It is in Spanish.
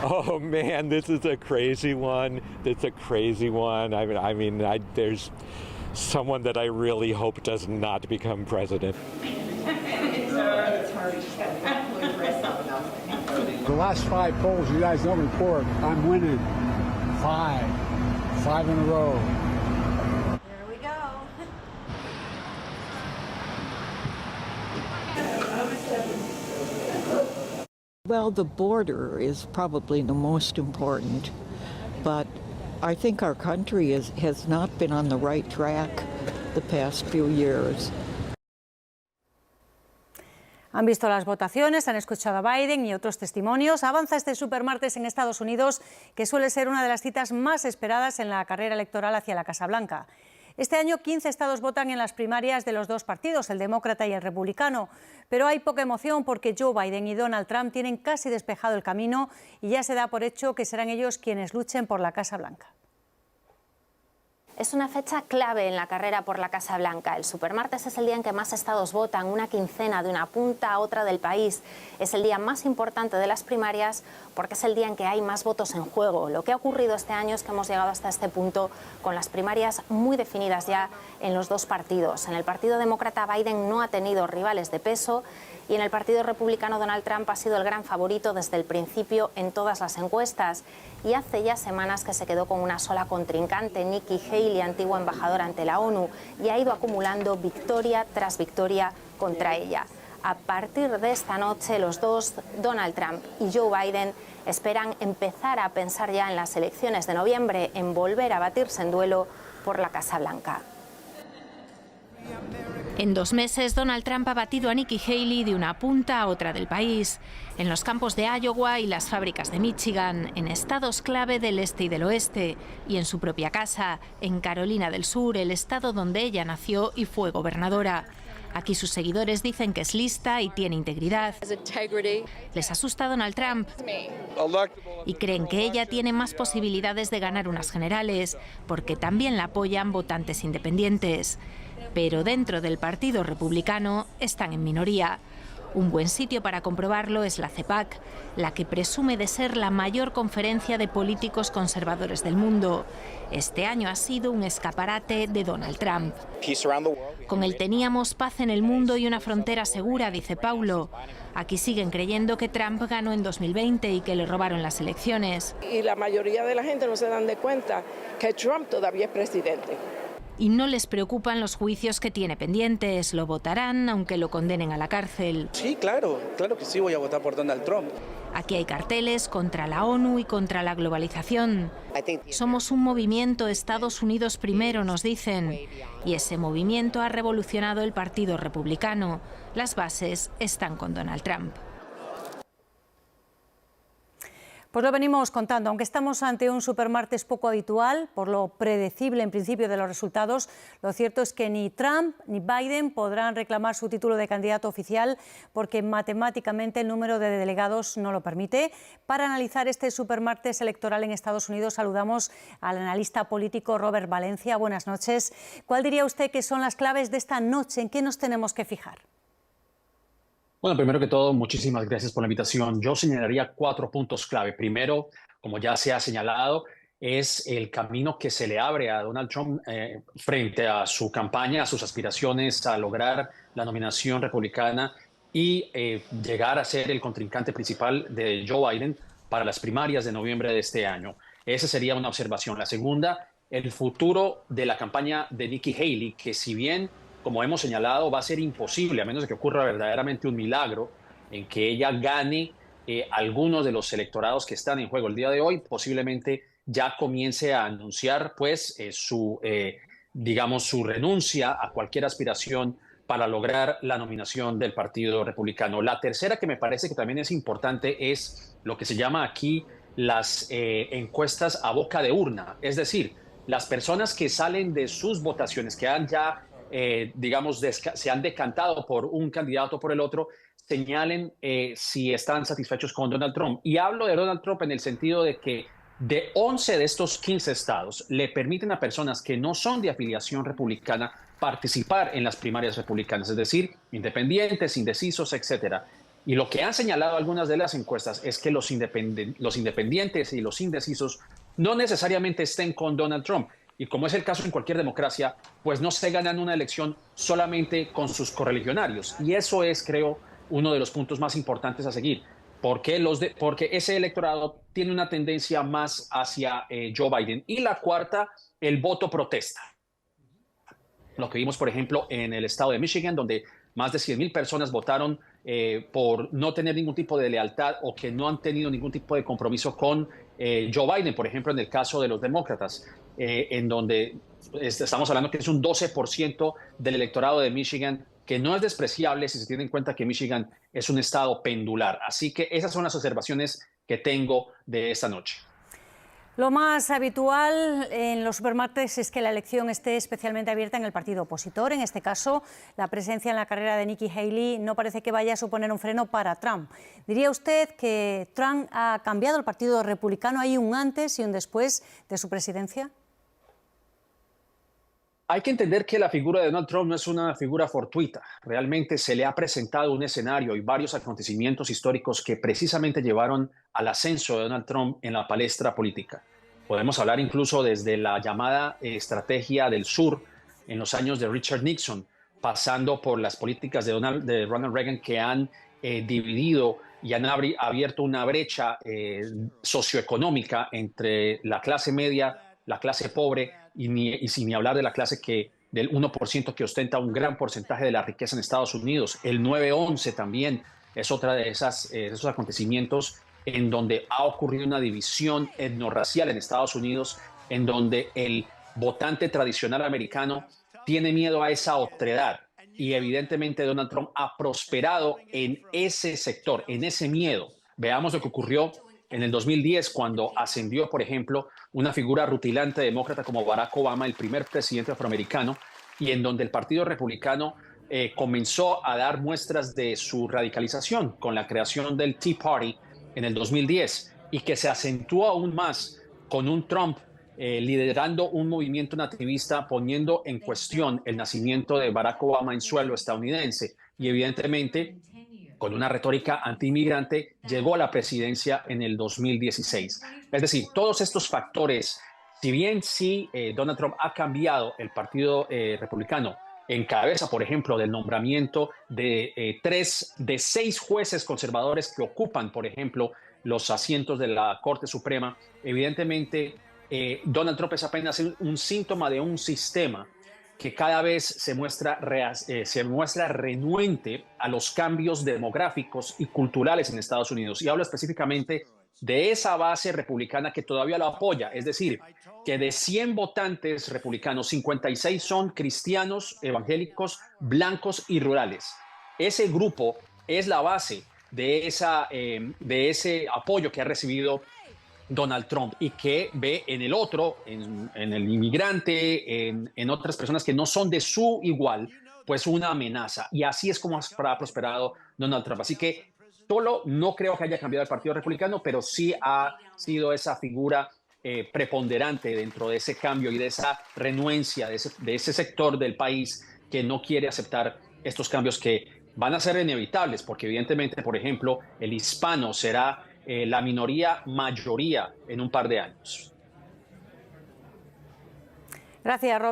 Oh man, this is a crazy one. It's a crazy one. There's someone that I really hope does not become president. The last 5 polls you guys don't report, I'm winning 5 in a row. There we go. Well, the border is probably the most important, but I think our country has not been on the right track the past few years. Han visto las votaciones, han escuchado a Biden y otros testimonios. Avanza este supermartes en Estados Unidos, que suele ser una de las citas más esperadas en la carrera electoral hacia la Casa Blanca. Este año 15 estados votan en las primarias de los dos partidos, el demócrata y el republicano. Pero hay poca emoción porque Joe Biden y Donald Trump tienen casi despejado el camino y ya se da por hecho que serán ellos quienes luchen por la Casa Blanca. Es una fecha clave en la carrera por la Casa Blanca. El supermartes es el día en que más estados votan, una quincena de una punta a otra del país. Es el día más importante de las primarias porque es el día en que hay más votos en juego. Lo que ha ocurrido este año es que hemos llegado hasta este punto con las primarias muy definidas ya en los dos partidos. En el Partido Demócrata, Biden no ha tenido rivales de peso y en el Partido Republicano, Donald Trump ha sido el gran favorito desde el principio en todas las encuestas. Y hace ya semanas que se quedó con una sola contrincante, Nikki Haley, antigua embajadora ante la ONU, y ha ido acumulando victoria tras victoria contra ella. A partir de esta noche, los dos, Donald Trump y Joe Biden, esperan empezar a pensar ya en las elecciones de noviembre, en volver a batirse en duelo por la Casa Blanca. En 2 meses, Donald Trump ha batido a Nikki Haley de una punta a otra del país, en los campos de Iowa y las fábricas de Michigan, en estados clave del este y del oeste, y en su propia casa, en Carolina del Sur, el estado donde ella nació y fue gobernadora. Aquí sus seguidores dicen que es lista y tiene integridad. Les asusta Donald Trump y creen que ella tiene más posibilidades de ganar unas generales, porque también la apoyan votantes independientes. Pero dentro del Partido Republicano están en minoría. Un buen sitio para comprobarlo es la CPAC, la que presume de ser la mayor conferencia de políticos conservadores del mundo. Este año ha sido un escaparate de Donald Trump. Con él teníamos paz en el mundo y una frontera segura, dice Paulo. Aquí siguen creyendo que Trump ganó en 2020 y que le robaron las elecciones. Y la mayoría de la gente no se dan de cuenta que Trump todavía es presidente. Y no les preocupan los juicios que tiene pendientes. Lo votarán aunque lo condenen a la cárcel. Sí, claro que sí voy a votar por Donald Trump. Aquí hay carteles contra la ONU y contra la globalización. Somos un movimiento Estados Unidos primero, nos dicen. Y ese movimiento ha revolucionado el Partido Republicano. Las bases están con Donald Trump. Pues lo venimos contando, aunque estamos ante un supermartes poco habitual, por lo predecible en principio de los resultados, lo cierto es que ni Trump ni Biden podrán reclamar su título de candidato oficial porque matemáticamente el número de delegados no lo permite. Para analizar este supermartes electoral en Estados Unidos saludamos al analista político Robert Valencia. Buenas noches. ¿Cuál diría usted que son las claves de esta noche? ¿En qué nos tenemos que fijar? Bueno, primero que todo, muchísimas gracias por la invitación. Yo señalaría 4 puntos clave. Primero, como ya se ha señalado, es el camino que se le abre a Donald Trump frente a su campaña, a sus aspiraciones a lograr la nominación republicana y llegar a ser el contrincante principal de Joe Biden para las primarias de noviembre de este año. Esa sería una observación. La segunda, el futuro de la campaña de Nikki Haley, que si bien, como hemos señalado, va a ser imposible, a menos de que ocurra verdaderamente un milagro en que ella gane algunos de los electorados que están en juego el día de hoy, posiblemente ya comience a anunciar pues su renuncia a cualquier aspiración para lograr la nominación del Partido Republicano. La tercera, que me parece que también es importante, es lo que se llama aquí las encuestas a boca de urna, es decir, las personas que salen de sus votaciones, que han ya se han decantado por un candidato o por el otro, señalen si están satisfechos con Donald Trump. Y hablo de Donald Trump en el sentido de que de 11 de estos 15 estados le permiten a personas que no son de afiliación republicana participar en las primarias republicanas, es decir, independientes, indecisos, etcétera. Y lo que han señalado algunas de las encuestas es que los independientes y los indecisos no necesariamente estén con Donald Trump. Y como es el caso en cualquier democracia, pues no se ganan una elección solamente con sus correligionarios. Y eso es, creo, uno de los puntos más importantes a seguir. Porque ese electorado tiene una tendencia más hacia Joe Biden. Y la cuarta, el voto protesta. Lo que vimos, por ejemplo, en el estado de Michigan, donde más de 100,000 personas votaron por no tener ningún tipo de lealtad o que no han tenido ningún tipo de compromiso con Joe Biden, por ejemplo, en el caso de los demócratas, en donde estamos hablando que es un 12% del electorado de Michigan, que no es despreciable si se tiene en cuenta que Michigan es un estado pendular. Así que esas son las observaciones que tengo de esta noche. Lo más habitual en los supermartes es que la elección esté especialmente abierta en el partido opositor. En este caso, la presencia en la carrera de Nikki Haley no parece que vaya a suponer un freno para Trump. ¿Diría usted que Trump ha cambiado el Partido Republicano? ¿Hay un antes y un después de su presidencia? Hay que entender que la figura de Donald Trump no es una figura fortuita. Realmente se le ha presentado un escenario y varios acontecimientos históricos que precisamente llevaron al ascenso de Donald Trump en la palestra política. Podemos hablar incluso desde la llamada estrategia del sur en los años de Richard Nixon, pasando por las políticas de Ronald Reagan que han dividido y han abierto una brecha socioeconómica entre la clase media, la clase pobre y sin ni hablar de la clase del 1% que ostenta un gran porcentaje de la riqueza en Estados Unidos. El 9/11 también es otra de esos acontecimientos en donde ha ocurrido una división etnorracial en Estados Unidos, en donde el votante tradicional americano tiene miedo a esa otredad. Y evidentemente Donald Trump ha prosperado en ese sector, en ese miedo. Veamos lo que ocurrió en el 2010, cuando ascendió, por ejemplo, una figura rutilante demócrata como Barack Obama, el primer presidente afroamericano, y en donde el Partido Republicano comenzó a dar muestras de su radicalización con la creación del Tea Party en el 2010, y que se acentuó aún más con un Trump liderando un movimiento nativista, poniendo en cuestión el nacimiento de Barack Obama en suelo estadounidense, y evidentemente con una retórica antiinmigrante, llegó a la presidencia en el 2016. Es decir, todos estos factores, si bien sí Donald Trump ha cambiado el Partido Republicano en cabeza, por ejemplo, del nombramiento de 3 de 6 jueces conservadores que ocupan, por ejemplo, los asientos de la Corte Suprema, evidentemente Donald Trump es apenas un síntoma de un sistema que cada vez se muestra renuente a los cambios demográficos y culturales en Estados Unidos. Y hablo específicamente de esa base republicana que todavía lo apoya. Es decir, que de 100 votantes republicanos, 56 son cristianos, evangélicos, blancos y rurales. Ese grupo es la base de ese apoyo que ha recibido Donald Trump, y que ve en el otro, en el inmigrante, en otras personas que no son de su igual, pues una amenaza. Y así es como ha prosperado Donald Trump. Así que solo no creo que haya cambiado el Partido Republicano, pero sí ha sido esa figura preponderante dentro de ese cambio y de esa renuencia de ese sector del país que no quiere aceptar estos cambios que van a ser inevitables, porque evidentemente, por ejemplo, el hispano será la minoría mayoría en un par de años. Gracias, Rob.